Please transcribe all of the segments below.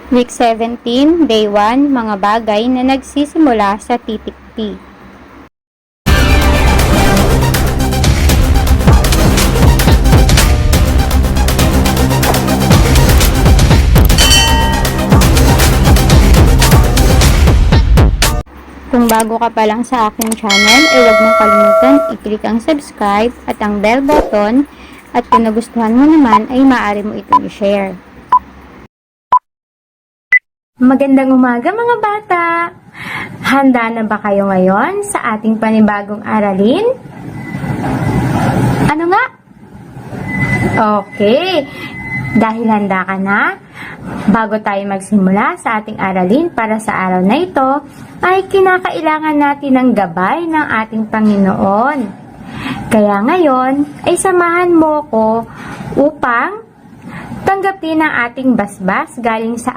Week 17, Day 1, mga bagay na nagsisimula sa titik P. Kung bago ka pa lang sa aking channel, huwag mong kalimutan i-click ang subscribe at ang bell button, at kung nagustuhan mo naman ay maaari mo itong i-share. Magandang umaga mga bata! Handa na ba kayo ngayon sa ating panibagong aralin? Ano nga? Okay, dahil handa ka na, bago tayo magsimula sa ating aralin para sa araw na ito, ay kinakailangan natin ng gabay ng ating Panginoon. Kaya ngayon ay samahan mo ko upang tanggapin ang ating basbas galing sa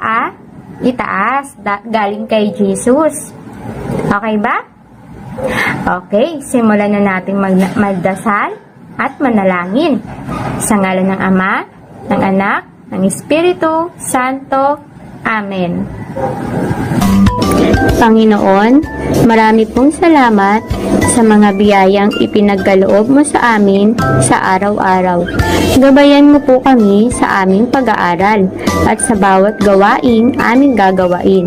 itaas, galing kay Jesus. Okay ba? Okay, simulan na natin magdasal at manalangin. Sa ngalan ng Ama, ng Anak, ng Espiritu Santo. Amen. Panginoon, marami pong salamat sa mga biyayang ipinagkaloob mo sa amin sa araw-araw. Gabayan mo po kami sa aming pag-aaral at sa bawat gawain aming gagawain.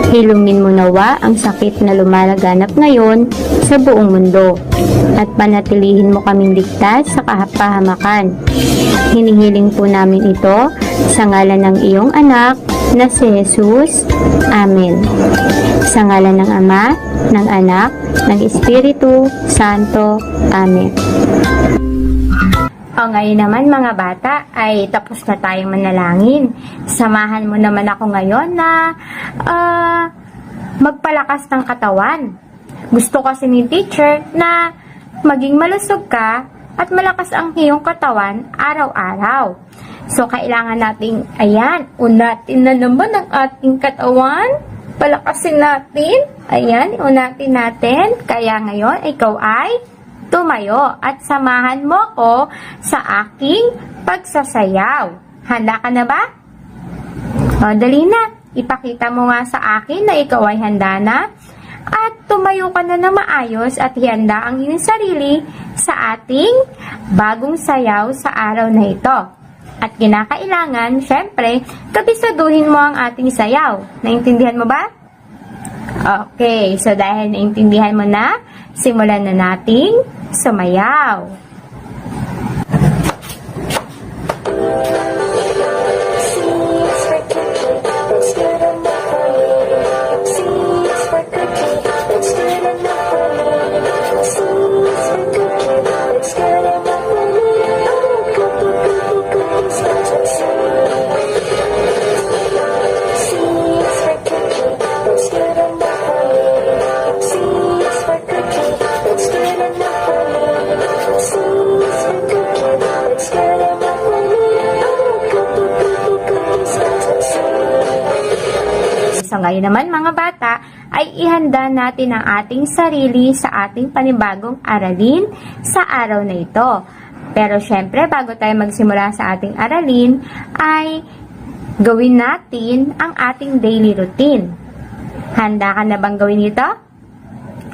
Hilungin mo nawa ang sakit na lumalaganap ngayon sa buong mundo at panatilihin mo kaming ligtas sa kapahamakan. Hinihiling po namin ito sa ngalan ng iyong anak na si Jesus. Amen. Sa ngalan ng Ama, ng Anak, ng Espiritu Santo. Amen. O ngayon naman mga bata ay tapos na tayong manalangin. Samahan mo naman ako ngayon na magpalakas ng katawan. Gusto kasi ni teacher na maging malusog ka at malakas ang iyong katawan araw-araw. So, kailangan nating, unatin na naman ang ating katawan. Palakasin natin. Ayan, unatin natin. Kaya ngayon, ikaw ay tumayo at samahan mo ko sa aking pagsasayaw. Handa ka na ba? O, dali na. Ipakita mo nga sa akin na ikaw ay handa na. At tumayo ka na na maayos at ihanda ang iyong sarili sa ating bagong sayaw sa araw na ito. At kinakailangan, syempre, kabisaduhin mo ang ating sayaw. Naintindihan mo ba? Okay, so dahil naintindihan mo na, simulan na nating sumayaw. So ngayon naman mga bata, ay ihanda natin ang ating sarili sa ating panibagong aralin sa araw na ito. Pero syempre, bago tayo magsimula sa ating aralin, ay gawin natin ang ating daily routine. Handa ka na bang gawin ito?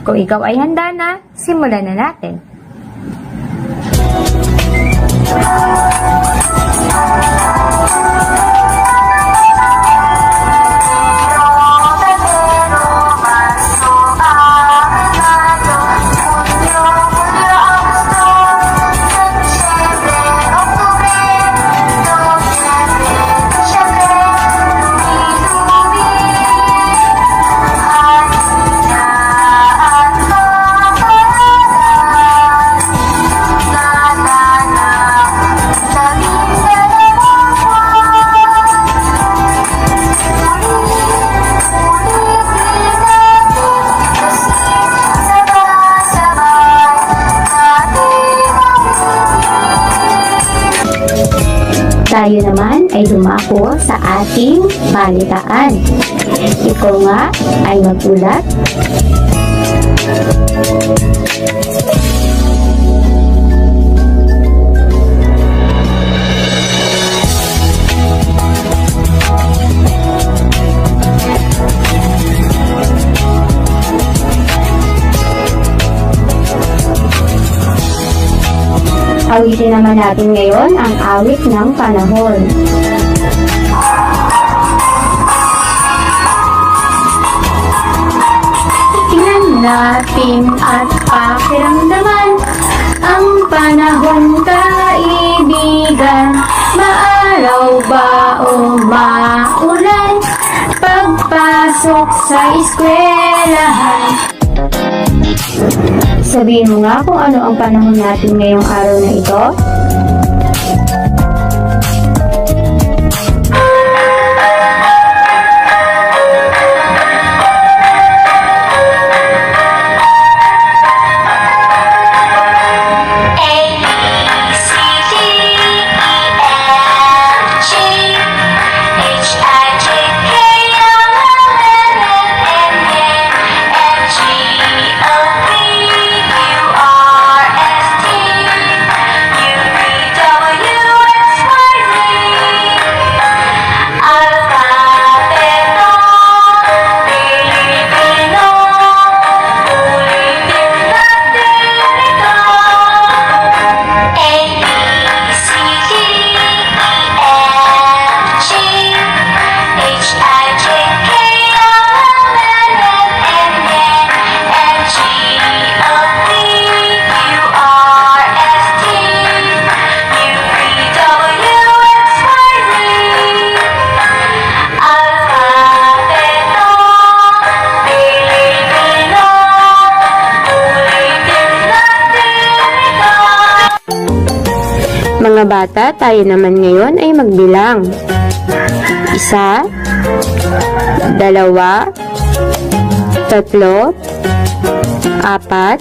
Kung ikaw ay handa na, simulan na natin. Tayo naman ay dumako sa ating balitaan. Ikaw nga ay magulat. Gamitin naman natin ngayon ang awit ng panahon. Tingnan natin at pakiramdaman ang panahon, kaibigan. Maaraw ba o maulan? Pagpasok sa eskwelahan. Sabihin mo nga kung ano ang panahon natin ngayong araw na ito. Mga bata, tayo naman ngayon ay magbilang. 1, 2, 3, 4, 5,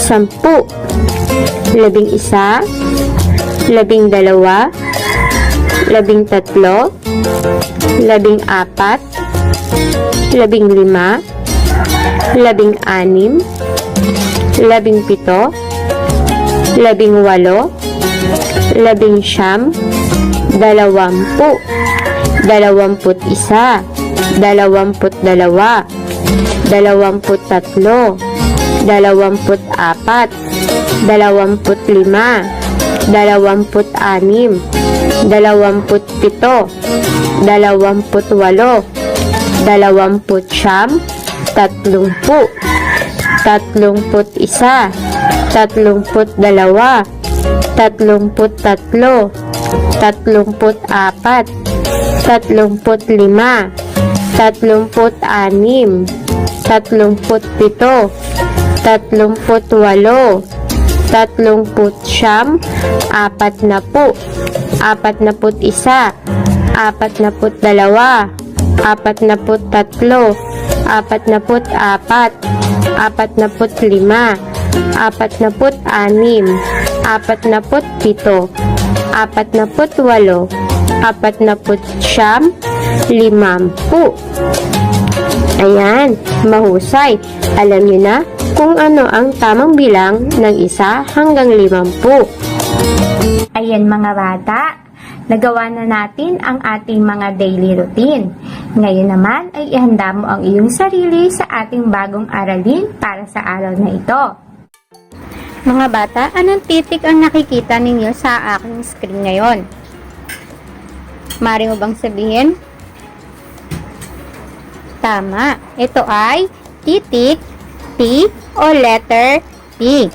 6, 6, 7, 8, 9, 10, Ayan, mahusay. Alam niyo na kung ano ang tamang bilang ng 1 hanggang 50. Ayan mga bata, nagawa na natin ang ating mga daily routine. Ngayon naman ay ihanda mo ang iyong sarili sa ating bagong aralin para sa araw na ito. Mga bata, anong titik ang nakikita ninyo sa aking screen ngayon? Mari mo bang sabihin? Tama. Ito ay titik, T o letter T.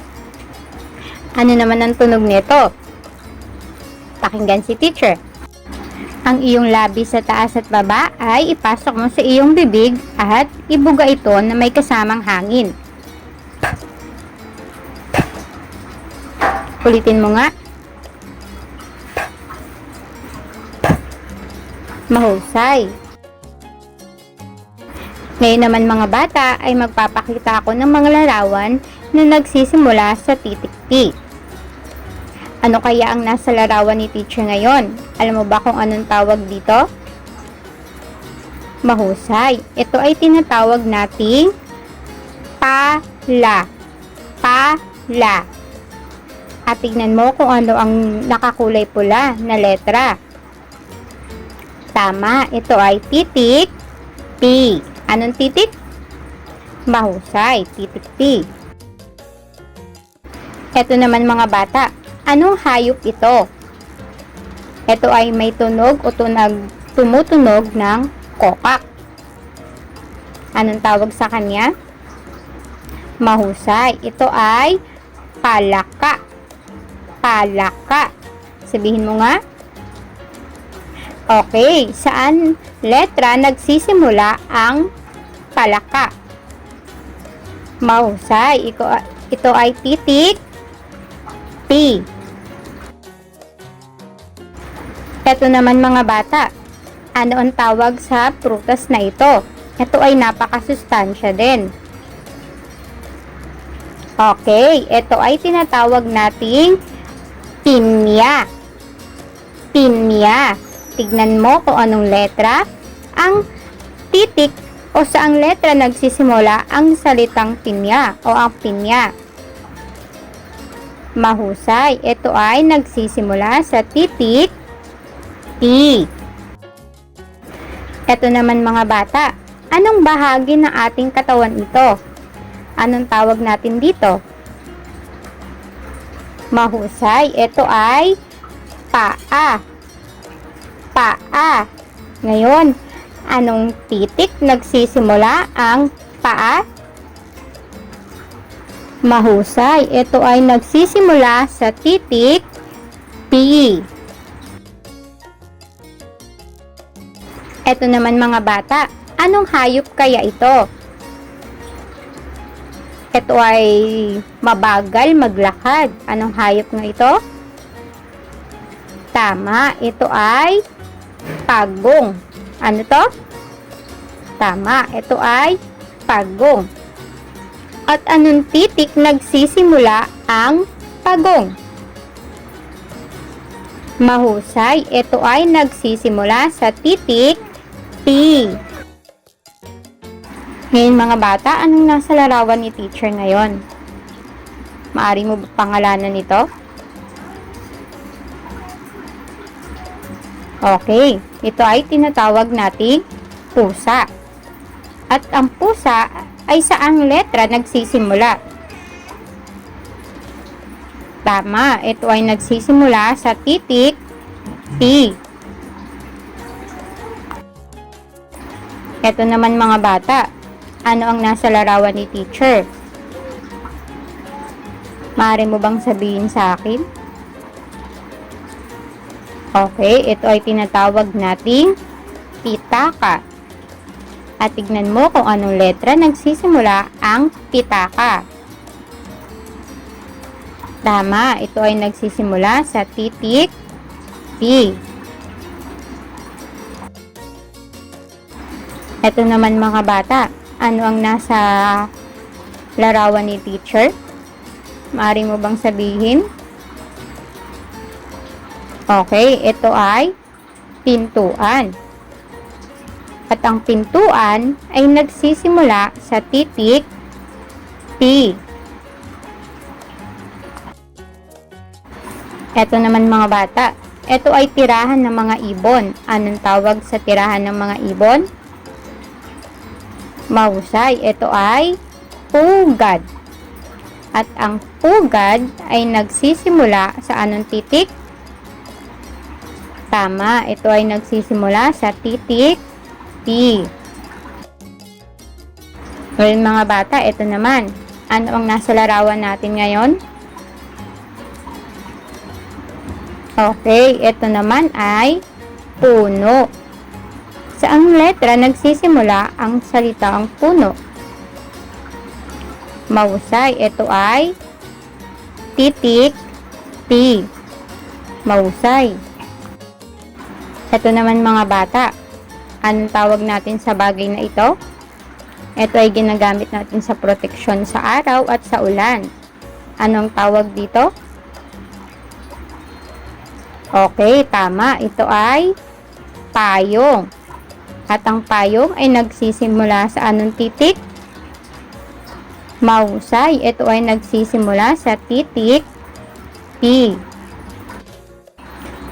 Ano naman ang tunog nito? Pakinggan si teacher. Ang iyong labi sa taas at baba ay ipasok mo sa iyong bibig at ibuga ito na may kasamang hangin. Ulitin mo nga. Mahusay. Ngayon naman mga bata ay magpapakita ako ng mga larawan na nagsisimula sa titik T. Ano kaya ang nasa larawan ni teacher ngayon? Alam mo ba kung anong tawag dito? Mahusay. Ito ay tinatawag nating pala. Pala. At tignan mo kung ano ang nakakulay pula na letra. Tama, ito ay titik P. Anong titik? Mahusay, titik P. Ito naman mga bata, anong hayop ito? Ito ay may tunog o tumutunog ng kokak. Anong tawag sa kanya? Mahusay, ito ay palaka. Palaka. Sabihin mo nga. Okay, saan letra nagsisimula ang palaka? Mahusay, ito ay titik P. Ito naman mga bata, ano ang tawag sa prutas na ito? Ito ay napakasustansya din. Okay, ito ay tinatawag nating pinya. Pinya. Tignan mo kung anong letra ang titik o saang letra nagsisimula ang salitang pinya o ang pinya. Mahusay, ito ay nagsisimula sa titik P. Ito naman mga bata, anong bahagi ng ating katawan ito? Anong tawag natin dito? Mahusay, ito ay paa. Paa. Ngayon, anong titik nagsisimula ang paa? Mahusay, ito ay nagsisimula sa titik P. Ito naman mga bata, anong hayop kaya ito? Ito ay mabagal maglakad. Anong hayop nga ito? Tama, ito ay pagong. Ano to? Tama, ito ay pagong. At anong titik nagsisimula ang pagong? Mahusay, ito ay nagsisimula sa titik P. Ngayon mga bata, anong nasa larawan ni teacher ngayon? Maari mo ba pangalanan nito? Okay, ito ay tinatawag nating pusa. At ang pusa ay saang letra nagsisimula? Tama, ito ay nagsisimula sa titik P. Ito naman mga bata, ano ang nasa larawan ni teacher? Maaari mo bang sabihin sa akin? Okay, ito ay tinatawag nating pitaka. At tignan mo kung anong letra nagsisimula ang pitaka. Tama, ito ay nagsisimula sa titik P. Ito naman mga bata, ano ang nasa larawan ni teacher? Maaari mo bang sabihin? Okay, ito ay pintuan. At ang pintuan ay nagsisimula sa titik P. Ito naman mga bata, ito ay tirahan ng mga ibon. Anong tawag sa tirahan ng mga ibon? Mahusay, ito ay pugad. At ang pugad ay nagsisimula sa anong titik? Tama, ito ay nagsisimula sa titik P. Ngayon mga bata, ito naman. Ano ang nasa larawan natin ngayon? Okay, ito naman ay puno. Saang letra nagsisimula ang salitang puno? Mahusay, ito ay titik P. Mahusay. Ito naman mga bata, anong tawag natin sa bagay na ito? Ito ay ginagamit natin sa proteksyon sa araw at sa ulan. Anong tawag dito? Okay, tama. Ito ay payong. At ang payong ay nagsisimula sa anong titik? Mahusay, ito ay nagsisimula sa titik P.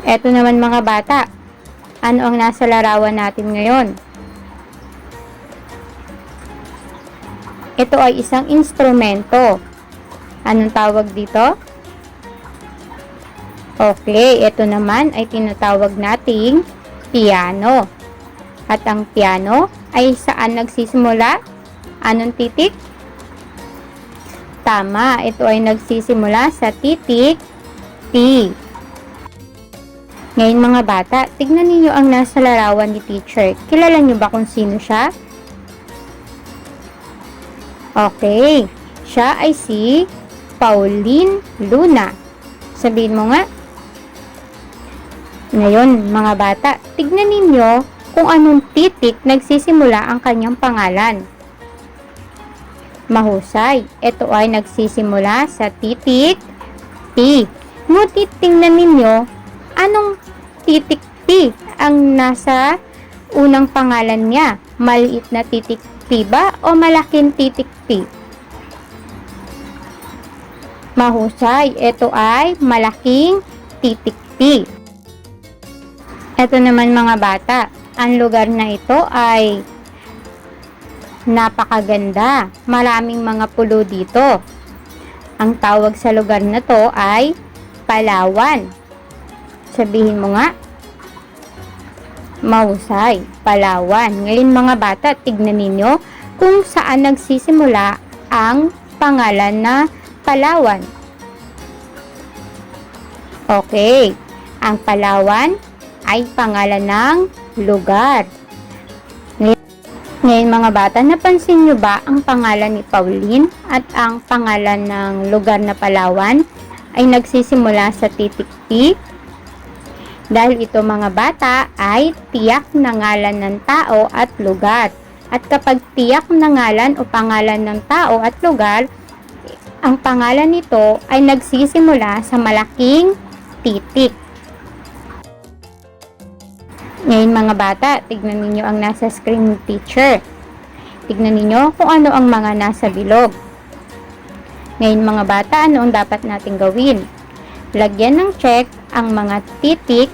Ito naman mga bata, Ano ang nasa larawan natin ngayon? Ito ay isang instrumento. Anong tawag dito? Okay, ito naman ay tinatawag nating piano. At ang piano ay saan nagsisimula? Anong titik? Tama, ito ay nagsisimula sa titik P. Ngayon mga bata, tignan niyo ang nasa larawan ni teacher. Kilala niyo ba kung sino siya? Okay, siya ay si Pauline Luna. Sabihin mo nga. Ngayon, mga bata, tignan ninyo kung anong titik nagsisimula ang kanyang pangalan. Mahusay, ito ay nagsisimula sa titik P. Ngunit tingnan ninyo, anong titik P ang nasa unang pangalan niya? Maliit na titik P ba o malaking titik P? Mahusay, ito ay malaking titik P. Ito naman mga bata, ang lugar na ito ay napakaganda. Maraming mga pulo dito. Ang tawag sa lugar na to ay Palawan. Sabihin mo nga. Mahusay, Palawan. Ngayon mga bata, tignan ninyo kung saan nagsisimula ang pangalan na Palawan. Okay, ang Palawan ay pangalan ng lugar. Ngayon mga bata, napansin nyo ba ang pangalan ni Pauline at ang pangalan ng lugar na Palawan ay nagsisimula sa titik P? Dahil ito mga bata ay tiyak na ngalan ng tao at lugar. At kapag tiyak na ngalan o pangalan ng tao at lugar, ang pangalan nito ay nagsisimula sa malaking titik. Ngayon mga bata, tignan ninyo ang nasa screen ng teacher. Tignan ninyo kung ano ang mga nasa bilog. Ngayon mga bata, ano ang dapat nating gawin? Lagyan ng check ang mga titik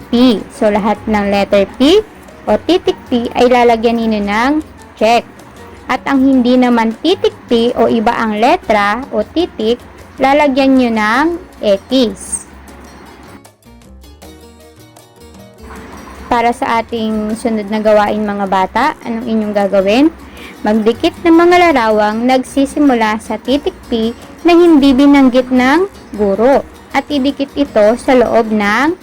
P. So lahat ng letter P o titik P ay lalagyan ninyo ng check. At ang hindi naman titik P o iba ang letra o titik, lalagyan nyo ng X. Para sa ating sunod na gawain mga bata, anong inyong gagawin? Magdikit ng mga larawang nagsisimula sa titik P na hindi binanggit ng guro at idikit ito sa loob ng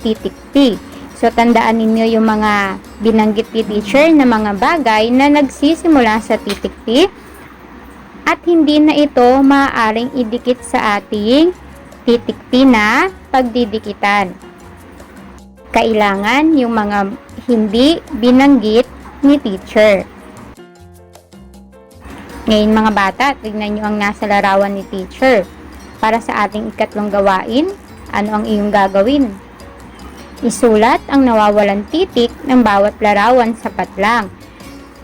titik P. So, tandaan ninyo yung mga binanggit ni teacher na mga bagay na nagsisimula sa titik P at hindi na ito maaaring idikit sa ating titik P na pagdidikitan. Kailangan yung mga hindi binanggit ni teacher. Ngayon mga bata, tignan nyo ang nasa larawan ni teacher. Para sa ating ikatlong gawain, ano ang iyong gagawin? Isulat ang nawawalang titik ng bawat larawan sapat lang.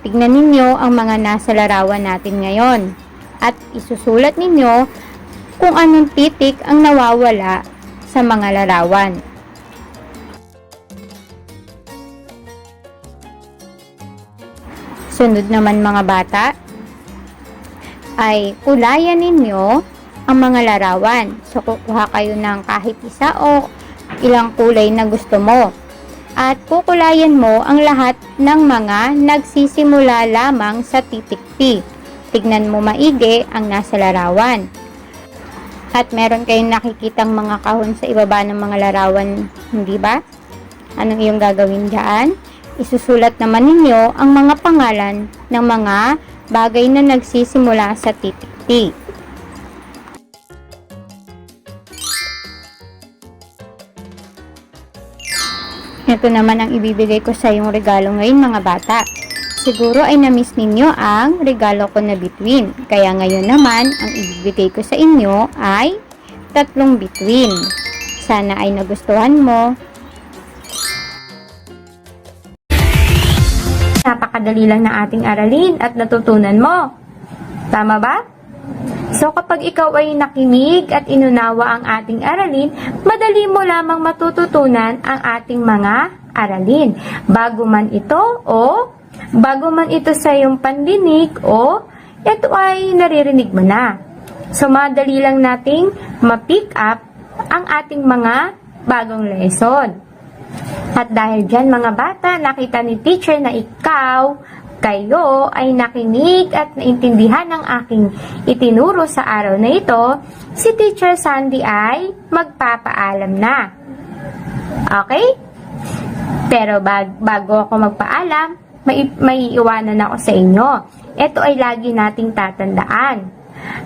Tignan ninyo ang mga nasa larawan natin ngayon. At isusulat ninyo kung anong titik ang nawawala sa mga larawan. Sunod naman mga bata, ay kulayan ninyo ang mga larawan. So, kukuha kayo ng kahit isa o ilang kulay na gusto mo. At kukulayan mo ang lahat ng mga nagsisimula lamang sa titik P. Tignan mo maigi ang nasa larawan. At meron kayong nakikitang mga kahon sa ibaba ng mga larawan, hindi ba? Anong iyong gagawin dyan? Isusulat naman ninyo ang mga pangalan ng mga bagay na nagsisimula sa titik P. Ito naman ang ibibigay ko sa iyong regalo ngayon mga bata. Siguro ay na-miss ninyo ang regalo ko na bituin. Kaya ngayon naman, ang ibibigay ko sa inyo ay 3 bituin. Sana ay nagustuhan mo. Napakadali lang na ating aralin at natutunan mo. Tama ba? So kapag ikaw ay nakinig at inunawa ang ating aralin, madali mo lamang matututunan ang ating mga aralin. Bago man ito sa iyong pandinig o ito ay naririnig mo na. So, madali lang nating ma-pick up ang ating mga bagong lesson. At dahil dyan mga bata, nakita ni teacher na kayo ay nakinig at naintindihan ng aking itinuro sa araw na ito, si Teacher Sandy ay magpapaalam na. Okay? Pero bago ako magpaalam, may iwanan ako sa inyo. Ito ay lagi nating tatandaan.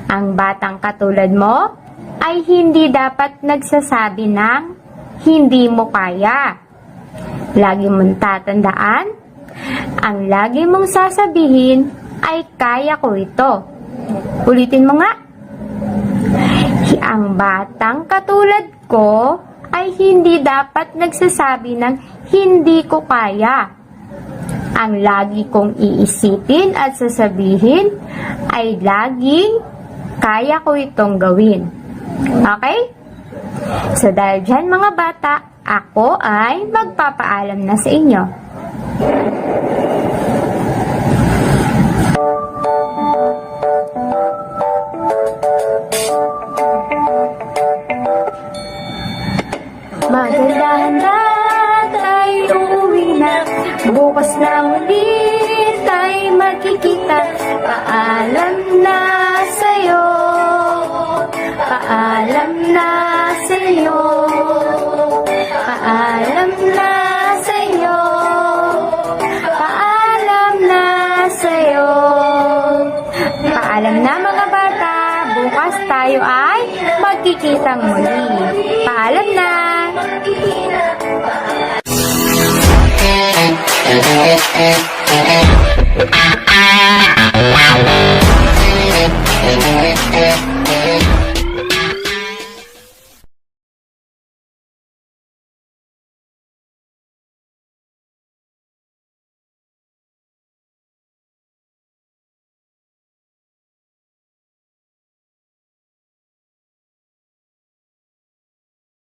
Ang batang katulad mo ay hindi dapat nagsasabi ng hindi mo kaya. Lagi mong tatandaan, ang lagi mong sasabihin ay kaya ko ito. Ulitin mo nga. Ang batang katulad ko ay hindi dapat nagsasabi ng hindi ko kaya. Ang lagi kong iisipin at sasabihin ay laging kaya ko itong gawin. Okay? So dahil dyan mga bata, ako ay magpapaalam na sa inyo. Magandang ay uuwi na, bukas na ulit ay magkikita. Paalam na sa'yo, paalam na sa'yo, paalam na sa'yo, paalam na sa'yo. Paalam na mga bata, bukas tayo ay magkikitang muli. Paalam na!